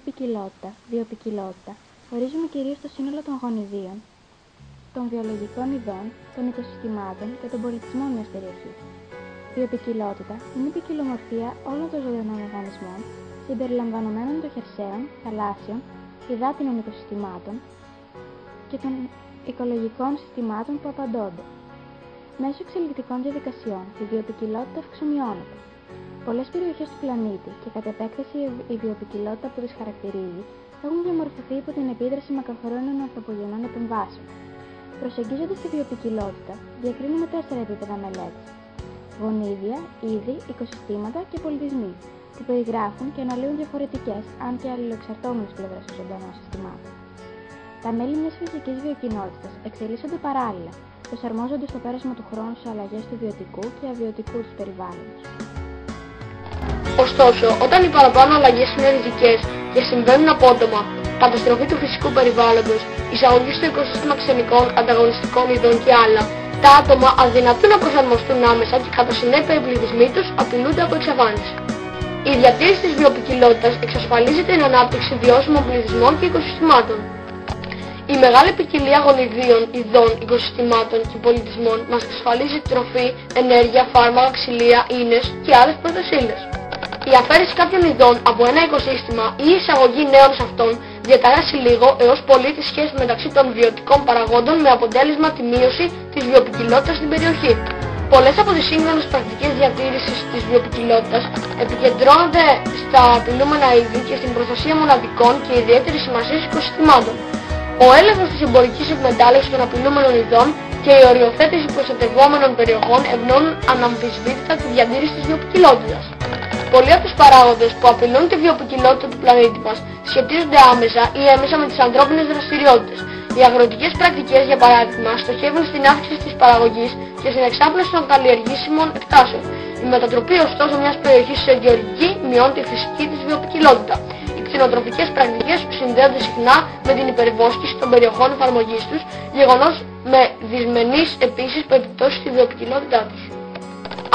ποικιλότητα, βιοποικιλότητα, ορίζουμε κυρίως το σύνολο των γονιδίων, των βιολογικών ειδών, των οικοσυστημάτων και των πολιτισμών μιας περιοχής. Βιοποικιλότητα είναι η ποικιλομορφία όλων των ζωντανών οργανισμών, συμπεριλαμβανομένων των χερσαίων, θαλάσσιων, υδάτινων οικοσυστημάτων και των οικολογικών συστημάτων που απαντώνται. Μέσω εξελικτικών διαδικασιών, η βιοποικιλότητα αυξομειώνεται. Πολλές περιοχές του πλανήτη και κατ' επέκταση η βιοποικιλότητα που τις χαρακτηρίζει έχουν διαμορφωθεί υπό την επίδραση μακροχρόνιων ανθρωπογενών επεμβάσεων. Προσεγγίζοντας τη βιοποικιλότητα, διακρίνουμε 4 επίπεδα μελέτης: γονίδια, είδη, οικοσυστήματα και πολιτισμοί, που περιγράφουν και αναλύουν διαφορετικές, αν και αλληλοεξαρτώμενες πλευρές των ζωντανών συστημάτων. Τα μέλη μιας φυσικής βιοκοινότητας εξελίσσονται παράλληλα, προσαρμόζονται στο πέρασμα του χρόνου στις αλλαγές του βιωτικού και αβιωτικού τους περιβάλλοντος. Ωστόσο, όταν οι παραπάνω αλλαγές είναι ριζικές και συμβαίνουν απότομα, καταστροφή του φυσικού περιβάλλοντος, εισαγωγή στο οικοσύστημα ξενικών, ανταγωνιστικών ειδών και άλλα, τα άτομα αδυνατούν να προσαρμοστούν άμεσα και κατά συνέπεια οι πληθυσμοί τους απειλούνται από εξαφάνιση. Η διατήρηση της βιοποικιλότητας εξασφαλίζει την ανάπτυξη βιώσιμων πληθυσμών και οικοσυστημάτων. Η μεγάλη ποικιλία γονιδίων, ειδών, οικοσυστημάτων και πολιτισμών μας εξασφαλίζει τροφή, ενέργεια, φάρμακα, ξυλία, ίνες και άλλες πρώτες ύλες. Η αφαίρεση κάποιων ειδών από ένα οικοσύστημα ή η εισαγωγή νέων σε αυτόν διαταράσσει λίγο έως πολύ τη σχέση μεταξύ των βιωτικών παραγόντων με αποτέλεσμα τη μείωση της βιοποικιλότητας στην περιοχή. Πολλές από τις σύγχρονες πρακτικές διατήρησης της βιοποικιλότητας επικεντρώνονται στα απειλούμενα είδη και στην προστασία μοναδικών και ιδιαίτερης σημασίας οικοσυστημάτων. Ο έλεγχος της εμπορικής εκμετάλλευσης των απειλούμενων ειδών και η οριοθέτηση προστατευόμενων περιοχών ευνοούν αναμφισβήτητα τη διατήρηση της βιοποικιλότητας. Πολλοί από τους παράγοντες που απειλούν τη βιοποικιλότητα του πλανήτη μας σχετίζονται άμεσα ή έμεσα με τις ανθρώπινες δραστηριότητες. Οι αγροτικές πρακτικές, για παράδειγμα, στοχεύουν στην αύξηση της παραγωγής και στην εξάπλωση των καλλιεργήσιμων εκτάσεων. Η μετατροπή ωστόσο μιας περιοχής σε γεωργική μειώνει τη φυσική της βιοποικιλότητα. Οι κτηνοτροφικές πρακτικές συνδέονται συχνά με την υπερβόσκηση των περιοχών εφαρμογής τους, γεγονός με δυσμενείς επίσης επιπτώσεις στη βιοποικιλότητά τους.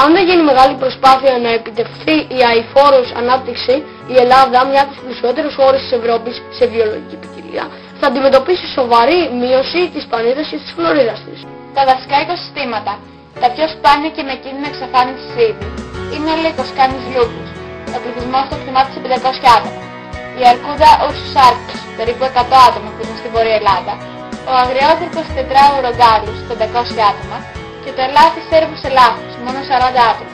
Αν δεν γίνει μεγάλη προσπάθεια να επιτευχθεί η αειφόρος ανάπτυξη, η Ελλάδα, μια από τις πλουσιότερες χώρες της Ευρώπης σε βιολογική ποικιλία, θα αντιμετωπίσει σοβαρή μείωση της πανίδας και της φλωρίδας της. Τα δασικά οικοσυστήματα, τα πιο σπάνια και με κίνδυνο εξαφάνισης είδη, είναι ο Λυκοσκάνης λούπους. Ο πληθυσμός του εκτιμάται σε 500 άτομα. Η αρκούδα Ursus arctos, περίπου 100 άτομα που ζουν στη Βόρεια Ελλάδα. Ο αγριότρυπος τετράουρος 500 άτομα. Και το ελάφι Cérvus ελάφους, μόνο 40 άτομα.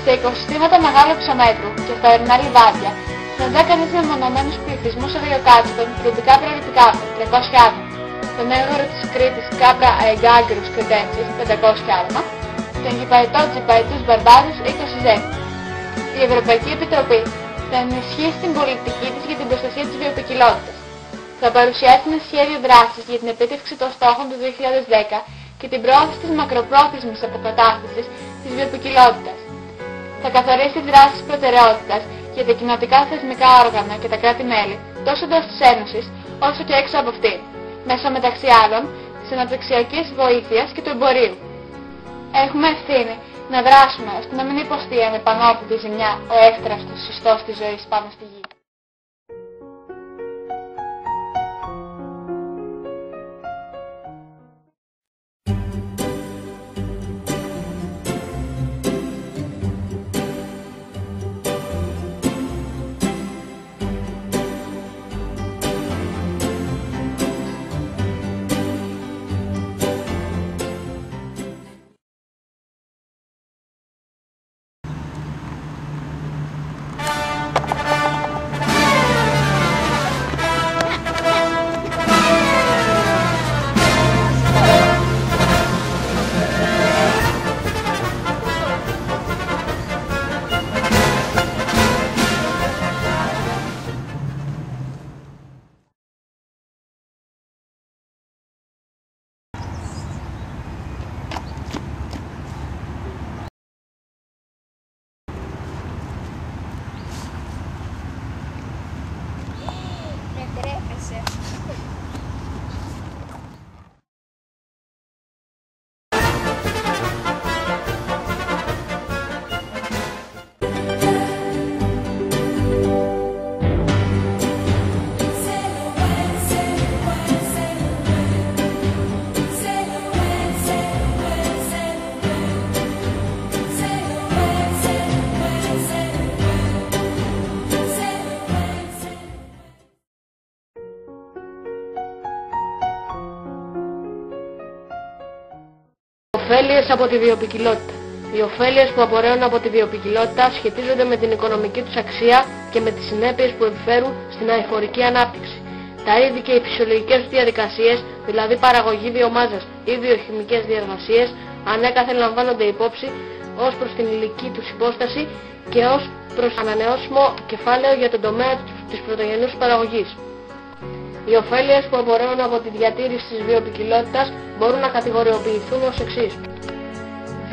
Σε οικοσυστήματα μεγάλου υψομέτρου και στα ορεινά λιβάδια, συναντά κανείς μεμονωμένους πληθυσμούς αγριοκάτσικων, τροπικά προληπικάπων, 300 άτομα. Τον έγωρο της Κρήτης Capra aegagrus cretensis, 500 άτομα. Τον γηπαετό Gypaetus barbarus, 20 ζεύγη. Η Ευρωπαϊκή Επιτροπή θα ενισχύσει την πολιτική της για την προστασία της βιοποικιλότητας. Θα παρουσιάσει ένα σχέδιο δράσης για την επίτευξη των στόχων του 2010 και την προώθηση της μακροπρόθεσμης αποκατάστασης της βιοποικιλότητας. Θα καθορίσει δράσεις προτεραιότητας για τα κοινοτικά θεσμικά όργανα και τα κράτη-μέλη, τόσο εντός της Ένωσης, όσο και έξω από αυτήν, μέσω μεταξύ άλλων της αναπτυξιακής βοήθειας και του εμπορίου. Έχουμε ευθύνη να δράσουμε ώστε να μην υποστεί ανεπανόρθωτη ζημιά ο εύθραυστος ιστός της ζωής πάνω στη γη. Ωφέλειες από τη βιοποικιλότητα. Οι ωφέλειες που απορρέουν από τη βιοποικιλότητα σχετίζονται με την οικονομική τους αξία και με τις συνέπειες που επιφέρουν στην αειφορική ανάπτυξη. Τα είδη και οι φυσιολογικές τους διαδικασίες, δηλαδή παραγωγή βιομάζας ή βιοχημικές διαδικασίες, ανέκαθεν λαμβάνονται υπόψη ως προς την υλική τους υπόσταση και ως προς ανανεώσιμο κεφάλαιο για τον τομέα της πρωτογενούς παραγωγής. Οι ωφέλειες που απορρέουν από τη διατήρηση της βιοποικιλότητας μπορούν να κατηγοριοποιηθούν ως εξής.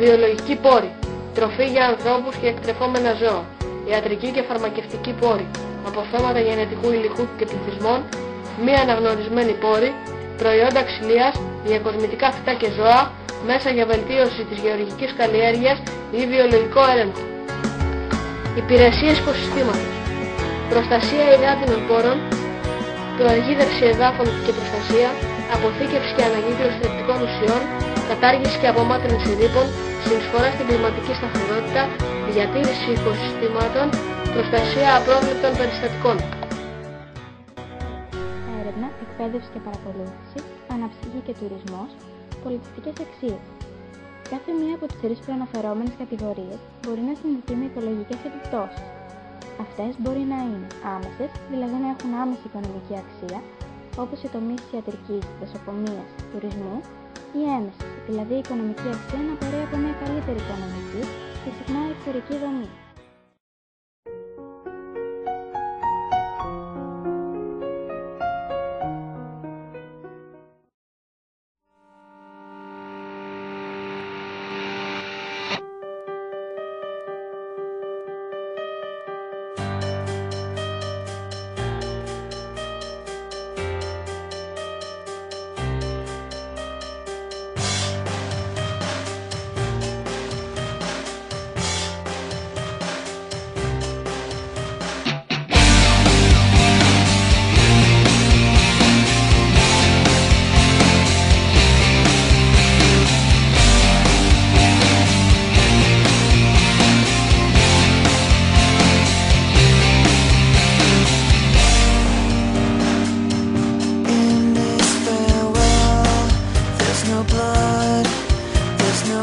Βιολογικοί πόροι, τροφή για ανθρώπους και εκτρεφόμενα ζώα, ιατρική και φαρμακευτική πόροι, αποθέματα γενετικού υλικού και πληθυσμών, μη αναγνωρισμένοι πόροι, προϊόντα ξυλίας, διακοσμητικά φυτά και ζώα, μέσα για βελτίωση της γεωργικής καλλιέργειας ή βιολογικό έλεγχο. Υπηρεσίες οικοσυστήματος, προστασία υδάτινων πόρων, προαγίδευση εδάφων και προστασία, αποθήκευση και ανακύκλωση θρεπτικών ουσιών, κατάργηση και απομάκρυνση ρήπων, συνεισφορά στην κλιματική σταθερότητα, διατήρηση οικοσυστήματων, προστασία απρόβλεπτων περιστατικών. Έρευνα, εκπαίδευση και παρακολούθηση, αναψυχή και τουρισμός, πολιτιστικές αξίες. Κάθε μία από τις τρεις προαναφερόμενες κατηγορίες μπορεί να συνδεθεί με οικολογικές επιπτώσεις. Αυτές μπορεί να είναι άμεσες, δηλαδή να έχουν άμεση οικονομική αξία, όπως οι τομείς της ιατρικής, δασοκομείας, τουρισμού, ή έμεσες, δηλαδή η οικονομική αξία να απορρέει από μια καλύτερη οικονομική και συχνά εξωτερική δομή. No blood, there's no